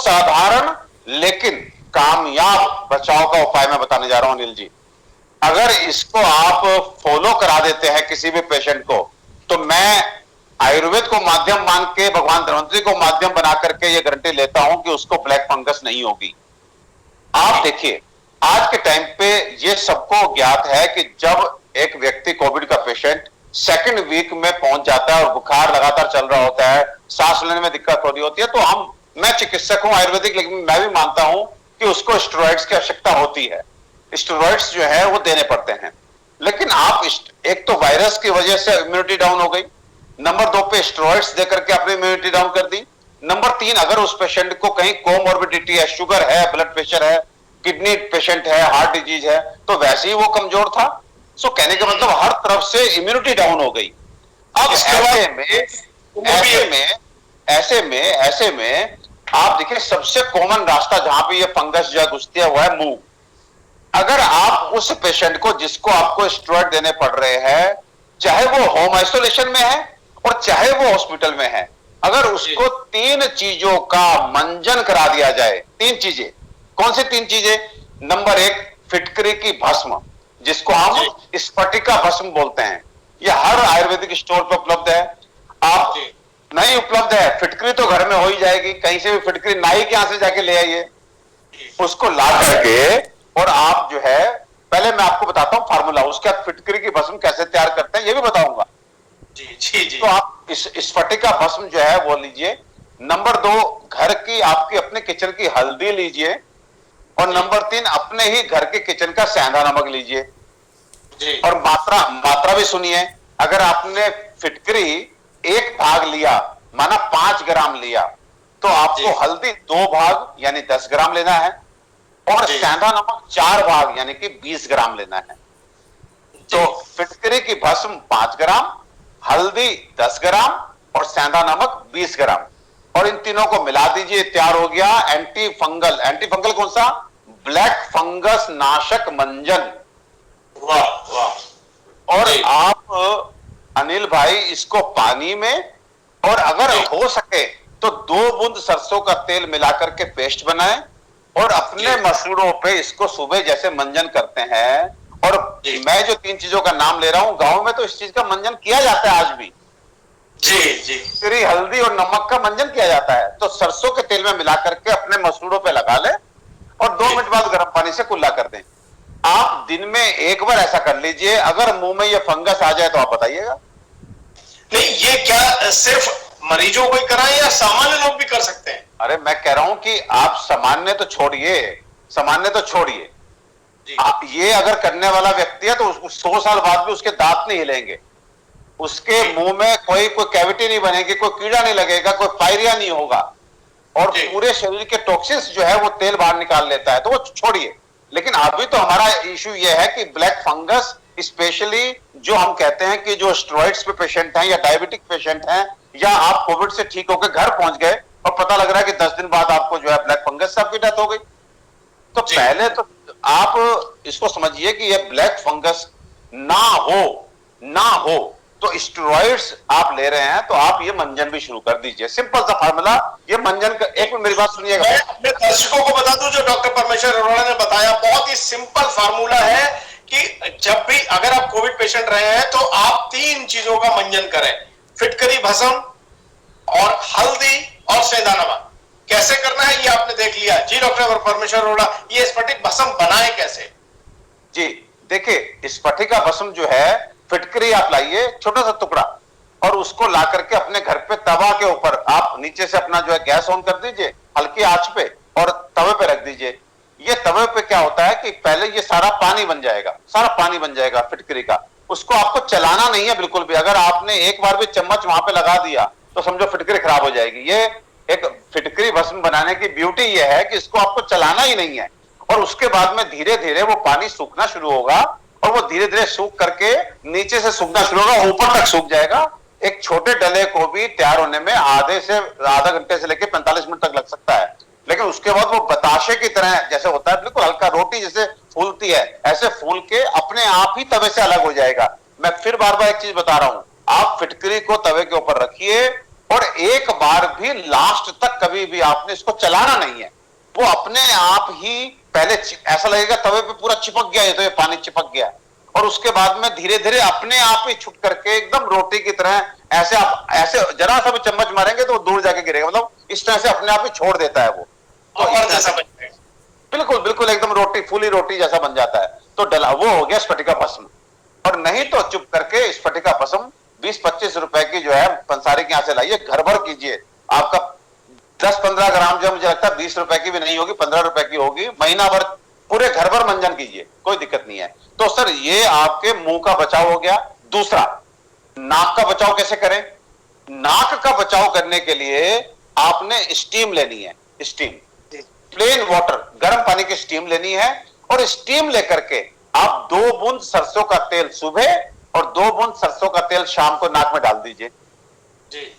साधारण लेकिन कामयाब बचाव का उपाय मैं बताने जा रहा हूं अनिल जी। अगर इसको आप फॉलो करा देते हैं किसी भी पेशेंट को, तो मैं आयुर्वेद को माध्यम मान के, भगवान धन्वंतरी को माध्यम बना करके ये गारंटी लेता हूं कि उसको ब्लैक फंगस नहीं होगी। आप देखिए, आज के टाइम पे ये सबको ज्ञात है कि जब एक व्यक्ति कोविड का पेशेंट सेकंड वीक में पहुंच जाता है और बुखार लगातार चल रहा होता है, सांस लेने में दिक्कत हो रही होती है, तो मैं चिकित्सक हूं आयुर्वेदिक, लेकिन मैं भी मानता हूं कि उसको स्टेरॉइड्स की आवश्यकता होती है। स्टेरॉइड्स जो है वो देने पड़ते हैं। लेकिन आप एक तो वायरस की वजह से इम्यूनिटी डाउन हो गई, नंबर 2 पे स्टेरॉइड्स देकर के अपनी इम्यूनिटी डाउन कर दी, नंबर 3 अगर उस पेशेंट को कहीं कोमॉर्बिडिटी है, शुगर है, ब्लड प्रेशर है, किडनी पेशेंट है, हार्ट डिजीज है, तो वैसे ही वो कमजोर था। सो कहने का मतलब हर तरफ से इम्यूनिटी डाउन हो गई। अब ऐसे में आप देखिए, सबसे कॉमन रास्ता जहां पे ये फंगस जो घुसती है वो है मुंह। अगर आप उस पेशेंट को जिसको आपको स्टेरॉइड देने पड़ रहे हैं, चाहे वो होम आइसोलेशन में है और चाहे वो हॉस्पिटल में है, अगर उसको 3 चीजों का मंजन करा दिया जाए, 3 चीजें, कौन सी 3 चीजें? नंबर 1, फिटकरी की भस्म, जिसको हम स्फटिका भस्म बोलते हैं। यह हर आयुर्वेदिक स्टोर पर उपलब्ध है। आप नहीं उपलब्ध है, फिटकरी तो घर में हो ही जाएगी, कहीं से भी फिटकरी नाई के यहां से जाके ले आइए, उसको ला करके, और आप जो है, पहले मैं आपको बताता हूं फार्मूला, उसके बाद फिटकरी की भस्म कैसे तैयार करते हैं ये भी बताऊंगा। जी। तो आप इस स्फटिका भस्म जो है वो लीजिए। नंबर 2, घर की आपकी अपने किचन की हल्दी लीजिए, और नंबर 3, अपने ही घर के किचन का सेंधा नमक लीजिए। और मात्रा भी सुनिए, अगर आपने फिटकरी 1 भाग लिया, माना 5 ग्राम लिया, तो आपको हल्दी 2 भाग यानी 10 ग्राम लेना है, और सेंधा नमक 4 भाग यानी कि 20 ग्राम लेना है। तो फिटकरी की भस्म 5 ग्राम, हल्दी 10 ग्राम और सेंधा नमक 20 ग्राम, और इन तीनों को मिला दीजिए, तैयार हो गया एंटी फंगल कौन सा? ब्लैक फंगस नाशक मंजन। वाह वाह। और आप अनिल भाई इसको पानी में, और अगर हो सके तो 2 बूंद सरसों का तेल मिलाकर के पेस्ट बनाएं, और अपने मसूड़ों पे इसको सुबह जैसे मंजन करते हैं। और मैं जो 3 चीजों का नाम ले रहा हूं, गांव में तो इस चीज का मंजन किया जाता है आज भी। फिटकरी, हल्दी और नमक का मंजन किया जाता है। तो सरसों के तेल में मिला करके अपने मसूड़ों पे लगा ले, और 2 मिनट बाद गर्म पानी से कुल्ला कर दें। आप दिन में 1 बार ऐसा कर लीजिए। अगर मुंह में ये फंगस आ जाए तो आप बताइएगा। नहीं, ये क्या सिर्फ मरीजों को ही कराएं या सामान्य लोग भी कर सकते हैं? अरे मैं कह रहा हूं कि आप सामान्य तो छोड़िए, आप ये अगर करने वाला व्यक्ति है तो उसको 100 साल बाद भी उसके दांत नहीं हिलेंगे, उसके मुंह में कोई कैविटी नहीं बनेगी, कोई कीड़ा नहीं लगेगा, कोई पायरिया नहीं होगा, और पूरे शरीर के टॉक्सिन्स जो है वो तेल बाहर निकाल लेता है। तो वो छोड़िए। लेकिन अभी तो हमारा इश्यू ये है कि ब्लैक फंगस, स्पेशली जो हम कहते हैं कि जो स्टेरॉइड्स पे पेशेंट हैं या डायबिटिक पेशेंट हैं, या आप कोविड से ठीक होकर घर पहुंच गए और पता लग रहा है कि 10 दिन बाद आपको जो है ब्लैक फंगस से आपकी डेथ हो गई। तो पहले तो आप इसको समझिए कि यह ब्लैक फंगस ना हो तो स्टेरॉइड्स आप ले रहे हैं, तो आप ये मंजन भी शुरू कर दीजिए। सिंपल सा फार्मूला, ये मंजन का, एक मिनट मेरी बात सुनिएगा। मैं अपने दर्शकों को बता दूं, जो डॉक्टर परमेश्वर अरोड़ा ने बताया, बहुत ही सिंपल फार्मूला है कि जब भी अगर आप कोविड पेशेंट रहे हैं तो आप 3 चीजों का मंजन करें, फिटकरी भस्म और हल्दी और सेंधा नमक। कैसे करना है ये आपने देख लिया। जी डॉक्टर परमेश्वर अरोड़ा, ये स्फटिक भस्म बनाए कैसे? जी देखिए, स्फटिका भस्म जो है, फिटकरी आप लाइए छोटा सा टुकड़ा, और उसको ला करके अपने घर पे तवा के ऊपर आप नीचे से अपना जो है गैस ऑन कर दीजिए हल्की आंच पे, और तवे पे रख दीजिए। ये तवे पे क्या होता है कि पहले ये सारा पानी बन जाएगा फिटकरी का। उसको आपको चलाना नहीं है बिल्कुल भी। अगर आपने एक बार भी चम्मच वहां पे लगा दिया तो समझो फिटकरी खराब हो जाएगी। ये एक फिटकरी भस्म बनाने की ब्यूटी ये है कि इसको आपको चलाना ही नहीं है, और उसके बाद में धीरे धीरे वो पानी सूखना शुरू होगा, और वो धीरे धीरे सूख करके नीचे से सूखना शुरू होगा, ऊपर तक सूख जाएगा। एक छोटे डले को भी तैयार होने में आधा घंटे से लेकर 45 मिनट तक लग सकता है। लेकिन उसके बाद वो बताशे की तरह जैसे होता है, बिल्कुल हल्का रोटी जैसे फूलती है, ऐसे फूल के अपने आप ही तवे से अलग हो जाएगा। मैं फिर बार बार एक चीज बता रहा हूं, आप फिटकरी को तवे के ऊपर रखिए, और एक बार भी लास्ट तक कभी भी आपने इसको चलाना नहीं है। वो अपने आप ही पहले ऐसा लगेगा तवे पे पूरा चिपक गया, ये तो ये पानी चिपक गया, और उसके बाद में धीरे धीरे अपने आप ही छुट करके एकदम रोटी की तरह ऐसे आप ऐसे जरा सा भी चम्मच मारेंगे तो वो दूर जाके गिरेगा, मतलब इस तरह से अपने आप ही छोड़ देता है वो। तो और जैसा बन जाएगा। बिल्कुल बिल्कुल एकदम रोटी, फूली रोटी जैसा बन जाता है। तो डला वो हो गया स्फटिका भस्म। और नहीं तो चुप करके स्फटिका भस्म 20-25 रुपए की जो है पंसारी के यहां से लाइए, घर भर कीजिए, आपका 10-15 ग्राम जो मुझे लगता है 20 रुपए की भी नहीं होगी, 15 रुपए की होगी, महीना भर पूरे घर भर मंजन कीजिए, कोई दिक्कत नहीं है। तो सर ये आपके मुंह का बचाव हो गया। दूसरा, नाक का बचाव कैसे करें? नाक का बचाव करने के लिए आपने स्टीम लेनी है, स्टीम, प्लेन वाटर, गर्म पानी की स्टीम लेनी है, और स्टीम लेकर के आप 2 बूंद सरसों का तेल सुबह और 2 बूंद सरसों का तेल शाम को नाक में डाल दीजिए। जी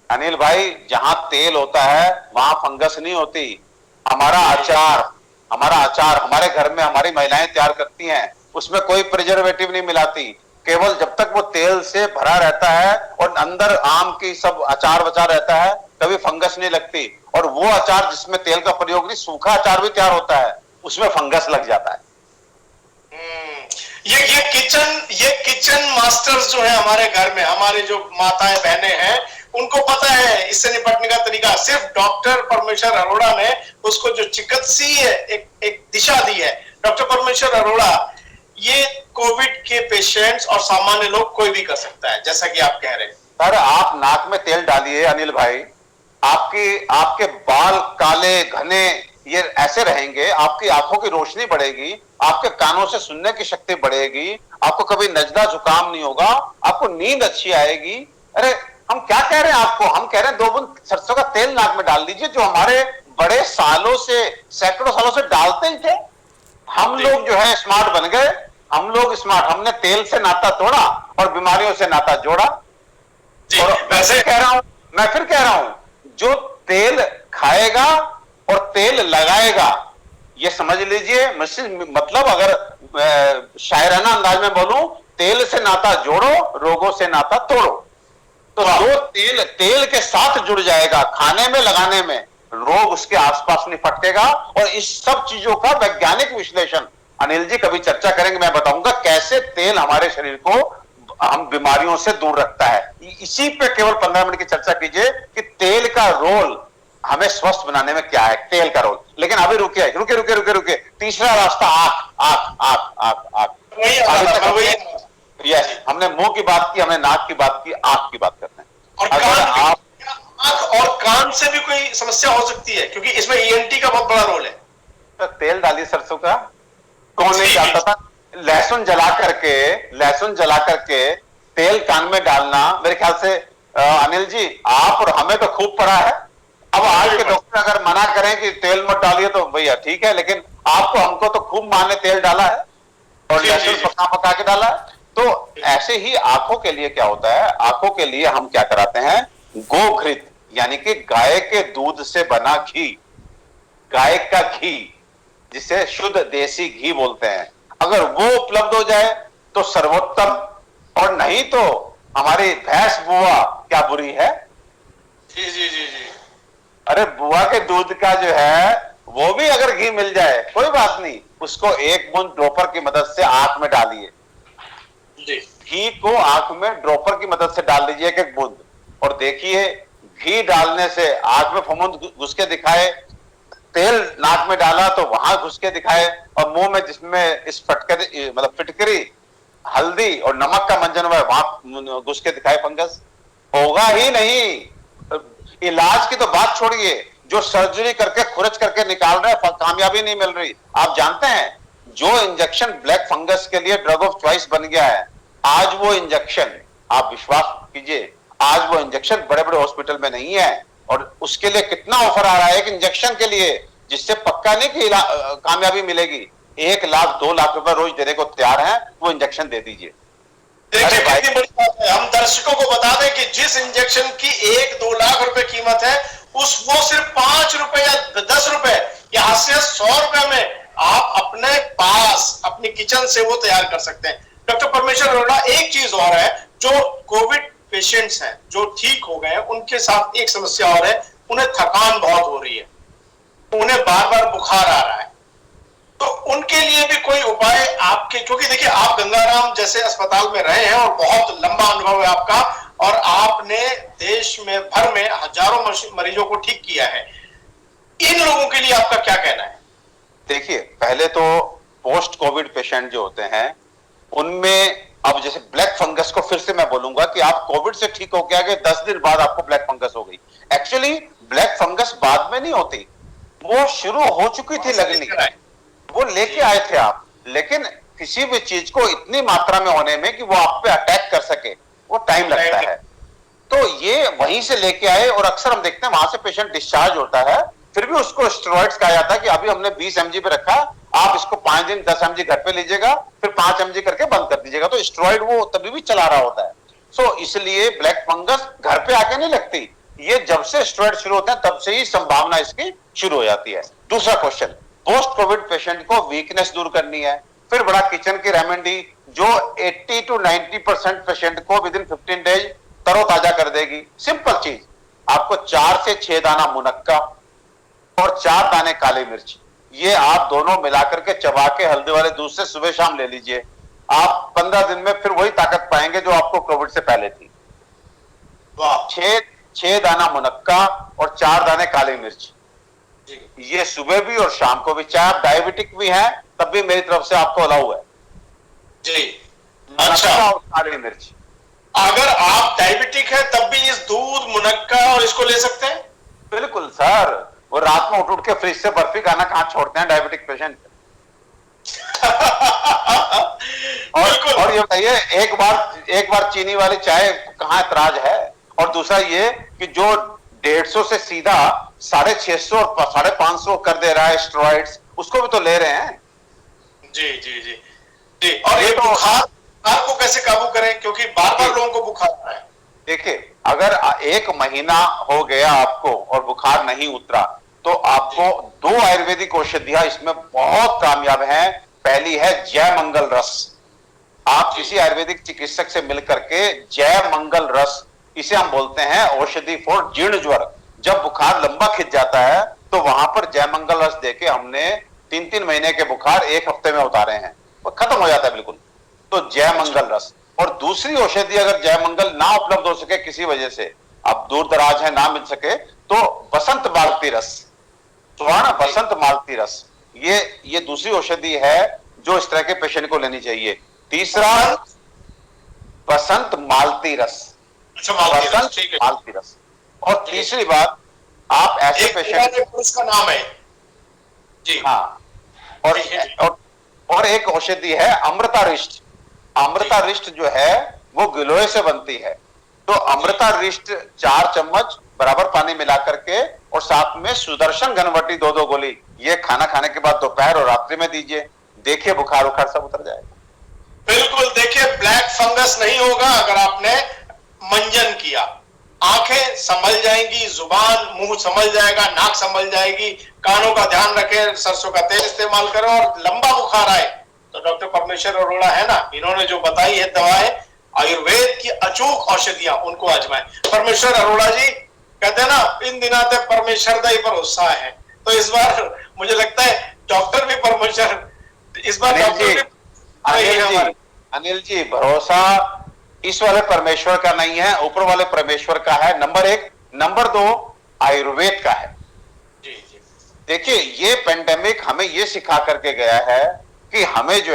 अनिल भाई, जहां तेल होता है वहां फंगस नहीं होती। हमारा अचार हमारे घर में हमारी महिलाएं तैयार करती हैं, उसमें कोई प्रिजर्वेटिव नहीं मिलाती, केवल जब तक वो तेल से भरा रहता है और अंदर आम की सब अचार वचार रहता है, कभी फंगस नहीं लगती। और वो अचार जिसमें तेल का प्रयोग नहीं, सूखा अचार भी तैयार होता है, उसमें फंगस लग जाता है। ये किचन मास्टर्स जो है हमारे घर में, हमारे जो माताएं बहनें हैं, उनको पता है इससे निपटने का तरीका। सिर्फ डॉक्टर परमेश्वर अरोड़ा ने उसको जो चिकित्सीय एक दिशा दी है। डॉक्टर परमेश्वर अरोड़ा, ये कोविड के पेशेंट्स और सामान्य लोग कोई भी कर सकता है, जैसा कि आप कह रहे हैं। सर आप नाक में तेल डालिए अनिल भाई, आपके बाल काले घने ये ऐसे रहेंगे, आपकी आंखों की रोशनी बढ़ेगी, आपके कानों से सुनने की शक्ति बढ़ेगी, आपको कभी नजला जुकाम नहीं होगा, आपको नींद अच्छी आएगी। अरे हम क्या कह रहे हैं आपको, हम कह रहे हैं 2 बूंद सरसों का तेल नाक में डाल दीजिए, जो हमारे बड़े सालों से, सैकड़ों सालों से डालते ही थे। हम लोग जो है स्मार्ट बन गए, हम लोग स्मार्ट, हमने तेल से नाता तोड़ा और बीमारियों से नाता जोड़ा। और वैसे कह रहा हूं, मैं फिर कह रहा हूं, जो तेल खाएगा और तेल लगाएगा, ये समझ लीजिए, मतलब अगर शायराना अंदाज में बोलूं, तेल से नाता जोड़ो, रोगों से नाता तोड़ो। तो जो तेल के साथ जुड़ जाएगा खाने में, लगाने में, रोग उसके आसपास नहीं फटकेगा। और इस सब चीजों का वैज्ञानिक विश्लेषण अनिल जी कभी चर्चा करेंगे, मैं बताऊंगा कैसे तेल हमारे शरीर को हम बीमारियों से दूर रखता है। इसी पे केवल 15 मिनट की चर्चा कीजिए कि तेल का रोल हमें स्वस्थ बनाने में क्या है, तेल का रोल। लेकिन अभी रुके, तीसरा रास्ता आंख। यस, हमने मुंह की बात की, हमने नाक की बात की, आंख की बात करते हैं। और आंख और कान से भी कोई समस्या हो सकती है, क्योंकि इसमें ईएनटी का बहुत बड़ा रोल है। तो तेल डालिए सरसों का, कौन नहीं डालता था? लहसुन जला करके तेल कान में डालना, मेरे ख्याल से अनिल जी आप और हमें तो खूब पड़ा है। अब आज के डॉक्टर अगर मना करें कि तेल मत डालिए तो भैया ठीक है, लेकिन आपको हमको तो खूब मां ने तेल डाला है और लहसुन पका के डाला है। तो ऐसे ही आंखों के लिए क्या होता है, आंखों के लिए हम क्या कराते हैं, गोघृत यानी कि गाय के दूध से बना घी, गाय का घी जिसे शुद्ध देसी घी बोलते हैं, अगर वो उपलब्ध हो जाए तो सर्वोत्तम। और नहीं तो हमारी भैंस बुआ क्या बुरी है? जी। अरे बुआ के दूध का जो है वो भी अगर घी मिल जाए कोई बात नहीं, उसको 1 बूंद ड्रॉपर की मदद से आंख में डालिए। घी को आंख में ड्रॉपर की मदद से डाल लीजिए 1 बूंद, और देखिए घी डालने से आंख में फफूंद घुस के दिखाए, तेल नाक में डाला तो वहां घुस के दिखाए, और मुंह में जिसमें इस मतलब फिटकरी, हल्दी और नमक का मंजन हुआ है वहां घुस के दिखाए, फंगस होगा ही नहीं। इलाज की तो बात छोड़िए, जो सर्जरी करके खुरच करके निकाल रहे हैं कामयाबी नहीं मिल रही। आप जानते हैं जो इंजेक्शन ब्लैक फंगस के लिए ड्रग ऑफ चॉइस बन गया है, आज वो इंजेक्शन, आप विश्वास कीजिए, आज वो इंजेक्शन बड़े बड़े हॉस्पिटल में नहीं है। और उसके लिए कितना ऑफर आ रहा है एक इंजेक्शन के लिए, जिससे पक्का नहीं कि कामयाबी मिलेगी। 1 लाख 2 लाख रुपए रोज देने को तैयार हैं, वो इंजेक्शन दे दीजिए। देखिए कितनी बड़ी बात है। हम दर्शकों को बता दें कि जिस इंजेक्शन की 1-2 लाख रुपए कीमत है, वो सिर्फ 5 रुपए या 10 रुपए या 100 रुपए में आप अपने पास अपनी किचन से वो तैयार कर सकते हैं। डॉक्टर परमेश्वर अरोड़ा, एक चीज और है जो कोविड पेशेंट्स हैं जो ठीक हो गए, उनके साथ एक समस्या और है, उन्हें थकान बहुत हो रही है, उन्हें बार बार बुखार आ रहा है। तो उनके लिए भी कोई उपाय आपके, क्योंकि देखिए आप गंगाराम जैसे अस्पताल में रहे हैं और बहुत लंबा अनुभव है आपका, और आपने देश में भर में हजारों मरीजों को ठीक किया है, इन लोगों के लिए आपका क्या कहना है? देखिए, पहले तो पोस्ट कोविड पेशेंट जो होते हैं उनमें अब जैसे ब्लैक फंगस को फिर से मैं बोलूंगा कि आप कोविड से ठीक होके आ गए, 10 दिन बाद आपको ब्लैक फंगस हो गई। एक्चुअली ब्लैक फंगस बाद में नहीं होती, वो शुरू हो चुकी थी लगनी, वो लेके आए थे आप, लेकिन किसी भी चीज को इतनी मात्रा में होने में कि वो आप पे अटैक कर सके वो टाइम लगता है। तो ये वहीं से लेके आए, और अक्सर हम देखते हैं वहां से पेशेंट डिस्चार्ज होता है, फिर भी उसको स्टेरॉइड्स कहा जाता है कि अभी हमने 20 mg पे रखा, आप इसको 5 दिन 10 mg घर पे लीजिएगा, फिर 5 mg करके बंद कर दीजिएगा। तो स्टेरॉइड वो तभी भी चला रहा होता है। सो इसलिए ब्लैक फंगस घर पे आके नहीं लगती, ये जब से स्टेरॉइड शुरू होते हैं तब से ही संभावना इसकी शुरू हो जाती है। दूसरा क्वेश्चन, पोस्ट कोविड पेशेंट को वीकनेस दूर करनी है, फिर बड़ा किचन की रेमेडी जो 80 to 90% पेशेंट को विद इन 15 डेज तरोताजा कर देगी। सिंपल चीज, आपको 4 से 6 दाना मुनक्का और 4 दाने काली मिर्च, ये आप दोनों मिलाकर के चबा के हल्दी वाले दूध से सुबह शाम ले लीजिए। आप 15 दिन में फिर वही ताकत पाएंगे जो आपको कोविड से पहले थी। 6 दाना मुनक्का और 4 दाने काली मिर्च, ये सुबह भी और शाम को भी। चाहे आप डायबिटिक भी हैं तब भी मेरी तरफ से आपको अलाउ है जी। अच्छा, और काली मिर्च। अगर आप डायबिटिक है तब भी इस दूध मुनक्का और इसको ले सकते हैं? बिल्कुल सर, वो रात में उठ के फ्रिज से बर्फी खाना कहां छोड़ते हैं डायबिटिक पेशेंट। और ये बताइए, एक बार चीनी वाली चाय कहां एतराज है? और दूसरा ये कि जो 150 से सीधा 650 और 550 कर दे रहा है स्टेरॉइड्स, उसको भी तो ले रहे हैं। जी जी जी जी। और ये बुखार को कैसे काबू करें, क्योंकि बार बार लोगों को बुखार आ रहा है? देखिए, अगर 1 महीना हो गया आपको और बुखार नहीं उतरा, तो आपको 2 आयुर्वेदिक औषधियां इसमें बहुत कामयाब हैं। पहली है जय मंगल रस। आप किसी आयुर्वेदिक चिकित्सक से मिलकर के जय मंगल रस, इसे हम बोलते हैं औषधि फॉर जीर्ण ज्वर। जब बुखार लंबा खिंच जाता है तो वहां पर जय मंगल रस देके हमने 3-3 महीने के बुखार 1 हफ्ते में उतारे हैं, वो खत्म हो जाता है बिल्कुल। तो जय मंगल रस। और दूसरी औषधि, अगर जय मंगल ना उपलब्ध हो सके किसी वजह से, अब दूर दराज है ना मिल सके, तो बसंत मालती रस, सुहाना बसंत मालती रस, ये दूसरी औषधि है जो इस तरह के पेशेंट को लेनी चाहिए। तीसरा बसंत मालती रस, बसंत मालती रस। और तीसरी बात, आप ऐसे पेशेंट, उसका नाम है जी हाँ, और एक औषधि है अमृतारिष्ट। अमृतारिष्ट जो है वो गिलोय से बनती है। तो अमृतारिष्ट 4 चम्मच बराबर पानी मिला करके, और साथ में सुदर्शन घनवटी 2-2 गोली, ये खाना खाने के बाद दोपहर और रात्रि में दीजिए। देखिए बुखार उखार सब उतर जाएगा। बिल्कुल। देखिए, ब्लैक फंगस नहीं होगा अगर आपने मंजन किया। आंखें संभल जाएंगी, जुबान मुंह संभल जाएगा, नाक संभल जाएगी, कानों का ध्यान रखें, सरसों का तेल इस्तेमाल करें। और लंबा बुखार आए तो डॉक्टर परमेश्वर अरोड़ा है ना, इन्होंने जो बताई है दवाएं, आयुर्वेद की अचूक औषधियां, उनको आजमाएं। परमेश्वर अरोड़ा जी कहते हैं ना, इन दिना तक परमेश्वर दाई पर उत्साह है। तो इस बार मुझे लगता है डॉक्टर भी परमेश्वर, इस बार डॉक्टर अनिल जी, भरोसा इस वाले परमेश्वर का नहीं है, ऊपर वाले परमेश्वर का है, नंबर 1। नंबर 2 आयुर्वेद का है। जी जी। देखिए, ये पेंडेमिक हमें ये सिखा करके गया है कि हमें जो